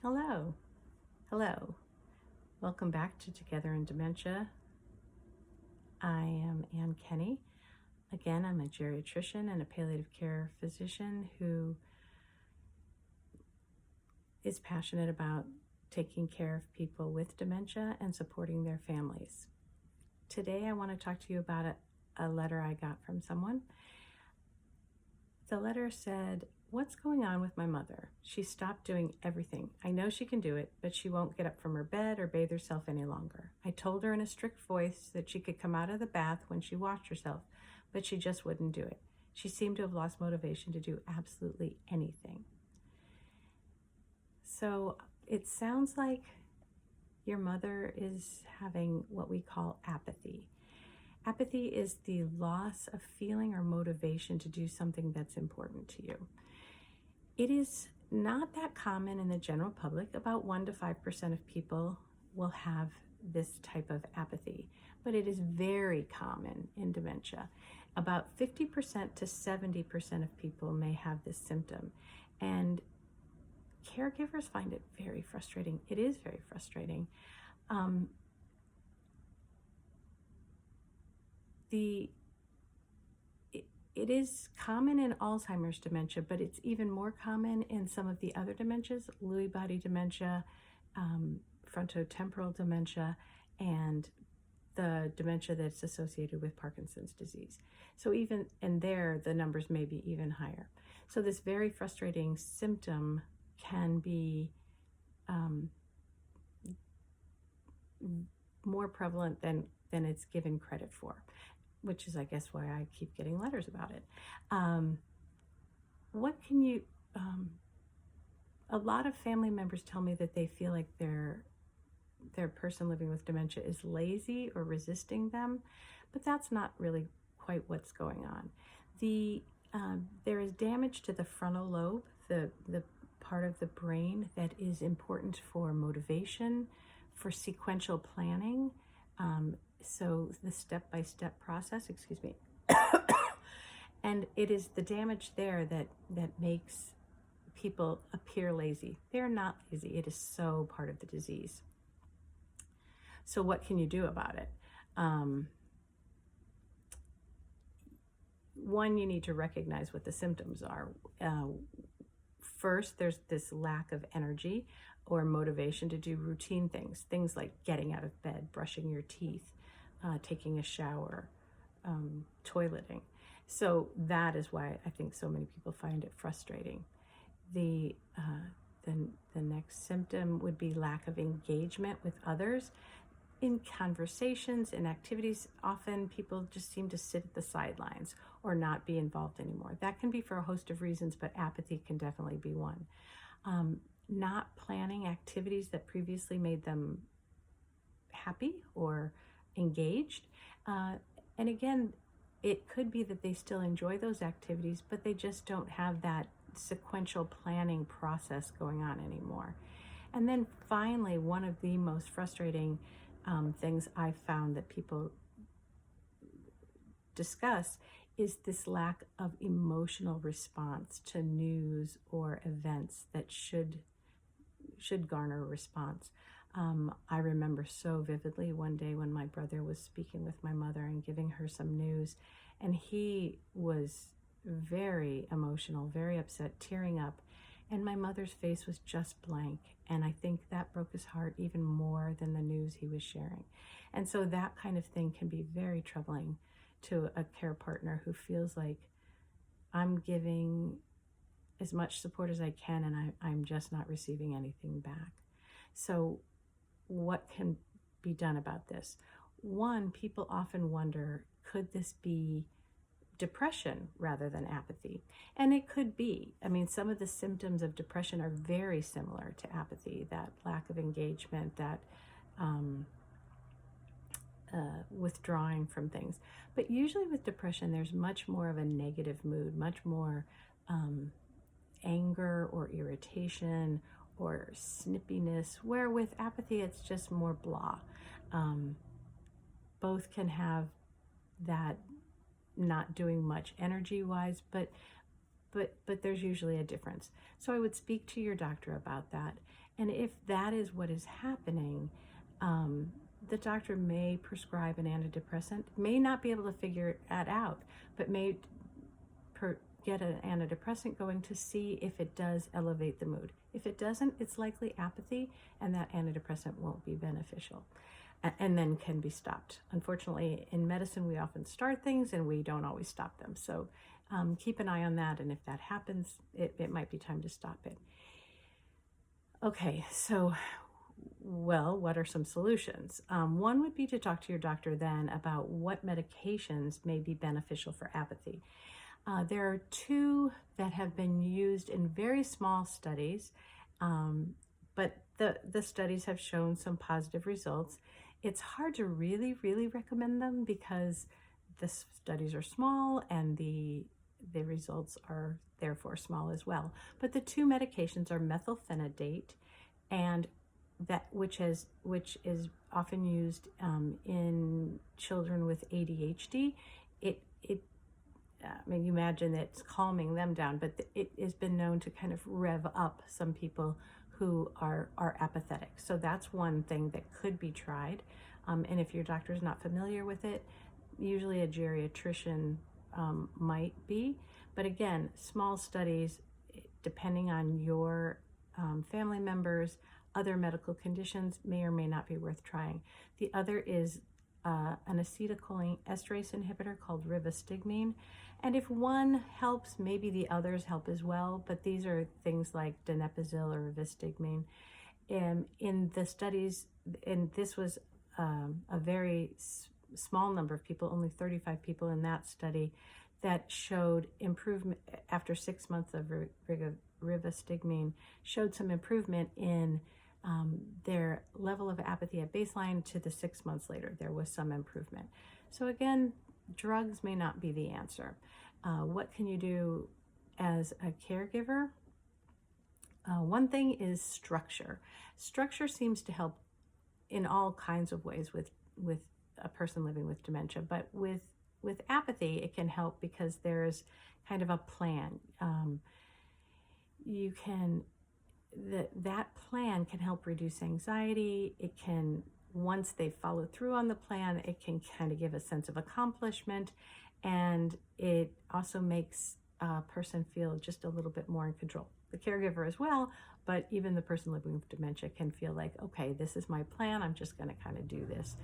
Hello. Hello. Welcome back to Together in Dementia. I am Ann Kenny. Again, I'm a geriatrician and a palliative care physician who is passionate about taking care of people with dementia and supporting their families. Today, I want to talk to you about a letter I got from someone. The letter said, "What's going on with my mother? She stopped doing everything. I know she can do it, but she won't get up from her bed or bathe herself any longer. I told her in a strict voice that she could come out of the bath when she washed herself, but she just wouldn't do it. She seemed to have lost motivation to do absolutely anything." So it sounds like your mother is having what we call apathy. Apathy is the loss of feeling or motivation to do something that's important to you. It is not that common in the general public. About 1 to 5% of people will have this type of apathy, but it is very common in dementia. About 50% to 70% of people may have this symptom, and caregivers find it very frustrating. It is very frustrating. It is common in Alzheimer's dementia, but it's even more common in some of the other dementias, Lewy body dementia, fronto-temporal dementia, and the dementia that's associated with Parkinson's disease. So even in there, the numbers may be even higher. So this very frustrating symptom can be more prevalent than it's given credit for, which is, I guess, why I keep getting letters about it. What can you, a lot of family members tell me that they feel like their person living with dementia is lazy or resisting them, but that's not really quite what's going on. There is damage to the frontal lobe, the part of the brain that is important for motivation, for sequential planning, so the step-by-step process, and it is the damage there that makes people appear lazy. They're not lazy. It is so part of the disease. So what can you do about it? One, you need to recognize what the symptoms are. First, there's this lack of energy or motivation to do routine things like getting out of bed, brushing your teeth, taking a shower, toileting. So that is why I think so many people find it frustrating. The next symptom would be lack of engagement with others. In conversations, in activities, often people just seem to sit at the sidelines or not be involved anymore. That can be for a host of reasons, but apathy can definitely be one. Not planning activities that previously made them happy or engaged. And again, it could be that they still enjoy those activities, but they just don't have that sequential planning process going on anymore. And then finally, one of the most frustrating things I've found that people discuss is this lack of emotional response to news or events that should garner a response. I remember so vividly one day when my brother was speaking with my mother and giving her some news, and he was very emotional, very upset, tearing up, and my mother's face was just blank. And I think that broke his heart even more than the news he was sharing. And so that kind of thing can be very troubling to a care partner who feels like, I'm giving as much support as I can and I'm just not receiving anything back. So what can be done about this? One, people often wonder, could this be depression rather than apathy? And it could be. I mean, some of the symptoms of depression are very similar to apathy, that lack of engagement, that withdrawing from things. But usually with depression, there's much more of a negative mood, much more anger or irritation or snippiness, where with apathy, it's just more blah. Both can have that not doing much energy-wise, but there's usually a difference. So I would speak to your doctor about that And if that is what is happening, the doctor may prescribe an antidepressant, may not be able to figure that out, but may get an antidepressant going to see if it does elevate the mood. If it doesn't, it's likely apathy, and that antidepressant won't be beneficial, and then can be stopped. Unfortunately, in medicine, we often start things and we don't always stop them. So keep an eye on that, and if that happens, it might be time to stop it. Okay, so, well, what are some solutions? One would be to talk to your doctor then about what medications may be beneficial for apathy. There are two that have been used in very small studies, but the studies have shown some positive results. It's hard to really recommend them because the studies are small and the results are therefore small as well. But the two medications are methylphenidate, and which is often used in children with ADHD. I mean, you imagine it's calming them down, but it has been known to kind of rev up some people who are apathetic. So that's one thing that could be tried. And if your doctor is not familiar with it, usually a geriatrician might be. But again, small studies, depending on your family members, other medical conditions, may or may not be worth trying. The other is an acetylcholine esterase inhibitor called rivastigmine. And if one helps, maybe the others help as well. But these are things like donepezil or rivastigmine. In the studies, and this was a very small number of people, only 35 people in that study, that showed improvement after 6 months of rivastigmine, showed some improvement in their level of apathy at baseline to the 6 months later. There was some improvement. So again, drugs may not be the answer. What can you do as a caregiver? One thing is structure. Structure seems to help in all kinds of ways with a person living with dementia, but with apathy, it can help because there's kind of a plan. That plan can help reduce anxiety. It can, once they follow through on the plan, it can kind of give a sense of accomplishment, and it also makes a person feel just a little bit more in control. The caregiver as well, but even the person living with dementia can feel like, okay, this is my plan, I'm just going to kind of do this.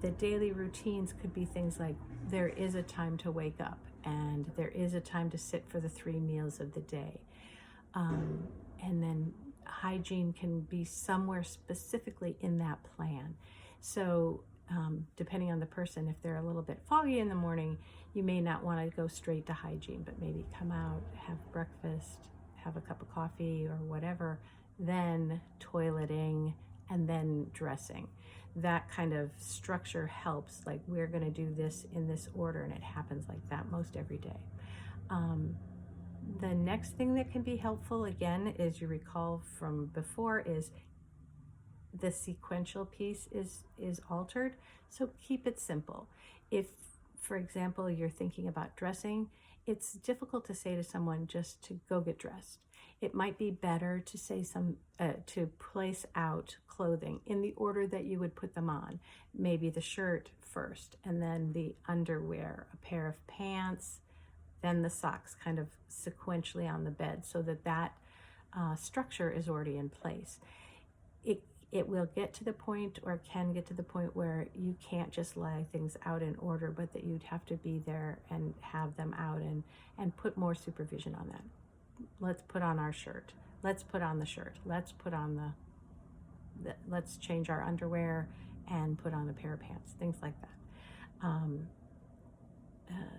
The daily routines could be things like there is a time to wake up and there is a time to sit for the 3 meals of the day. And then hygiene can be somewhere specifically in that plan. So depending on the person, if they're a little bit foggy in the morning, you may not want to go straight to hygiene, but maybe come out, have breakfast, have a cup of coffee or whatever, then toileting, and then dressing. That kind of structure helps, like we're going to do this in this order, and it happens like that most every day. The next thing that can be helpful, again, as you recall from before, is the sequential piece is altered. So keep it simple. If, for example, you're thinking about dressing, it's difficult to say to someone just to go get dressed. It might be better to say to place out clothing in the order that you would put them on. Maybe the shirt first, and then the underwear, a pair of pants, then the socks, kind of sequentially on the bed, so that structure is already in place. It will get to the point, or can get to the point, where you can't just lay things out in order, but that you'd have to be there and have them out and put more supervision on that. Let's put on our shirt. Let's put on the shirt. Let's put on let's change our underwear and put on a pair of pants, things like that.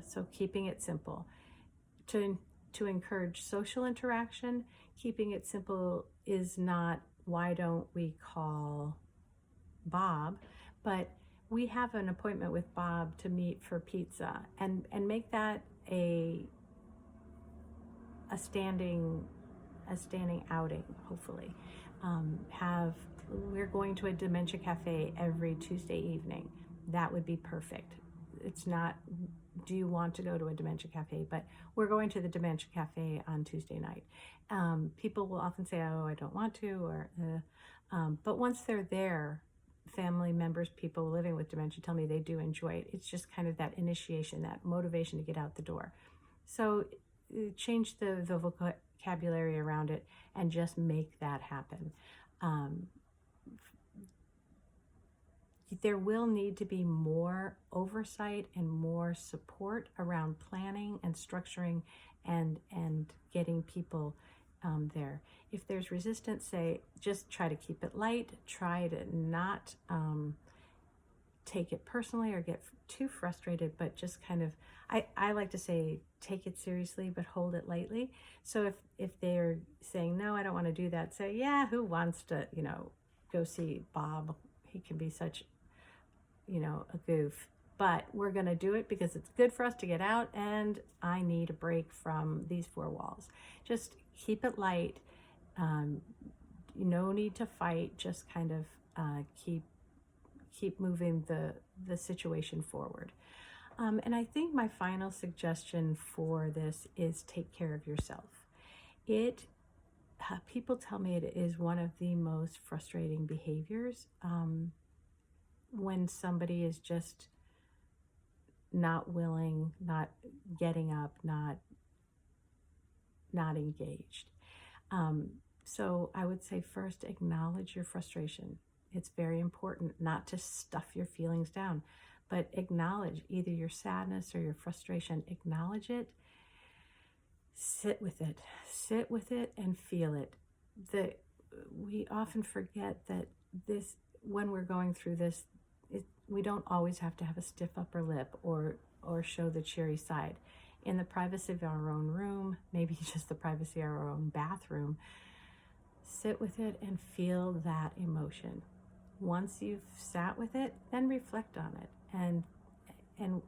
So keeping it simple. To encourage social interaction, keeping it simple is not, why don't we call Bob, but we have an appointment with Bob to meet for pizza, and make that a standing outing, hopefully. We're going to a dementia cafe every Tuesday evening. That would be perfect. It's not do you want to go to a dementia cafe? But we're going to the dementia cafe on Tuesday night. People will often say, oh, I don't want to, or, but once they're there, family members, people living with dementia tell me they do enjoy it. It's just kind of that initiation, that motivation to get out the door. So change the vocabulary around it and just make that happen. There will need to be more oversight and more support around planning and structuring and getting people there. If there's resistance, say, just try to keep it light, try to not take it personally or get too frustrated, but just kind of, I like to say, take it seriously, but hold it lightly. So if they're saying, no, I don't want to do that, say, yeah, who wants to, go see Bob? He can be such, a goof, but we're going to do it because it's good for us to get out, and I need a break from these four walls. Just keep it light. No need to fight. Just kind of keep moving the situation forward. And I think my final suggestion for this is take care of yourself. People tell me it is one of the most frustrating behaviors when somebody is just not willing, not getting up, not engaged. So I would say first, acknowledge your frustration. It's very important not to stuff your feelings down, but acknowledge either your sadness or your frustration. Acknowledge it, sit with it and feel it. We often forget that when we're going through this, we don't always have to have a stiff upper lip or show the cheery side. In the privacy of our own room, maybe just the privacy of our own bathroom, sit with it and feel that emotion. Once you've sat with it, then reflect on it and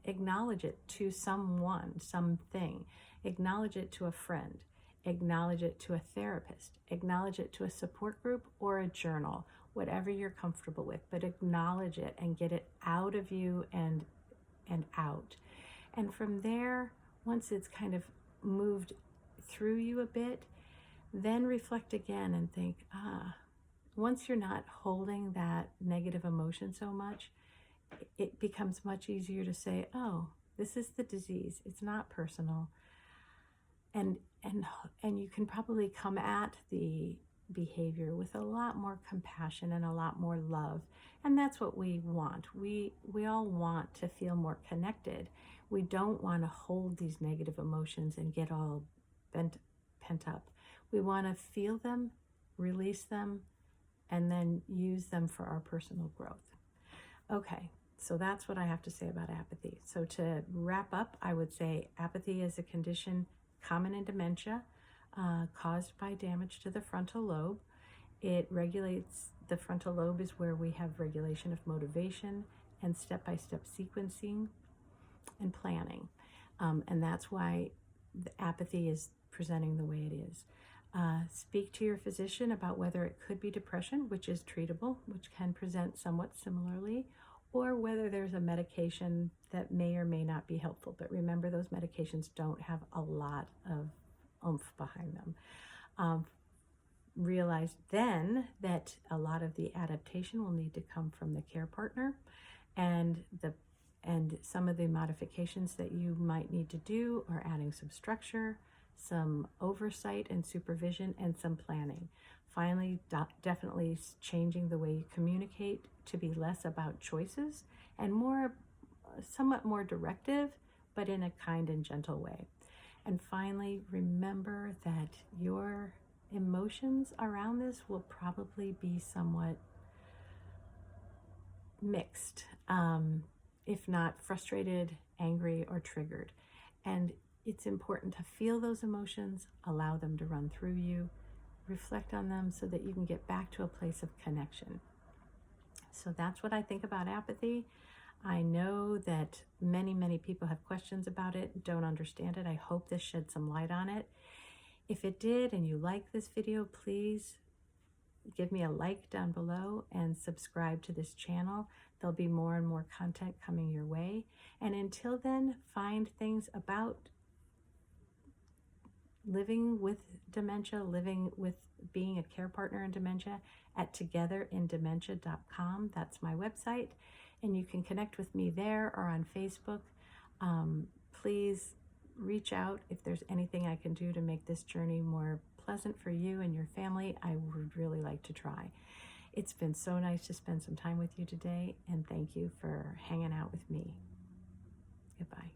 acknowledge it to someone, something. Acknowledge it to a friend. Acknowledge it to a therapist. Acknowledge it to a support group or a journal, whatever you're comfortable with, but acknowledge it and get it out of you and out. And from there, once it's kind of moved through you a bit, then reflect again and think, once you're not holding that negative emotion so much, it becomes much easier to say, oh, this is the disease. It's not personal. And you can probably come at the behavior with a lot more compassion and a lot more love. And that's what we want. We all want to feel more connected. We don't want to hold these negative emotions and get all pent up. We want to feel them, release them, and then use them for our personal growth. Okay, so that's what I have to say about apathy. So to wrap up, I would say apathy is a condition common in dementia, caused by damage to the frontal lobe. It regulates, the frontal lobe is where we have regulation of motivation and step-by-step sequencing and planning. And that's why the apathy is presenting the way it is. Speak to your physician about whether it could be depression, which is treatable, which can present somewhat similarly, or whether there's a medication that may or may not be helpful. But remember, those medications don't have a lot of oomph behind them. Realize then that a lot of the adaptation will need to come from the care partner, and some of the modifications that you might need to do are adding some structure, some oversight and supervision, and some planning. Finally, definitely changing the way you communicate to be less about choices and somewhat more directive, but in a kind and gentle way. And finally, remember that your emotions around this will probably be somewhat mixed, if not frustrated, angry, or triggered. And it's important to feel those emotions, allow them to run through you, reflect on them so that you can get back to a place of connection. So that's what I think about apathy. I know that many people have questions about it, don't understand it. I hope this shed some light on it. If it did and you like this video, please give me a like down below and subscribe to this channel. There'll be more and more content coming your way. And until then, find things about living with dementia, living with being a care partner in dementia at togetherInDementia.com. That's my website. And you can connect with me there or on Facebook. Please reach out if there's anything I can do to make this journey more pleasant for you and your family. I would really like to try. It's been so nice to spend some time with you today, and thank you for hanging out with me. Goodbye.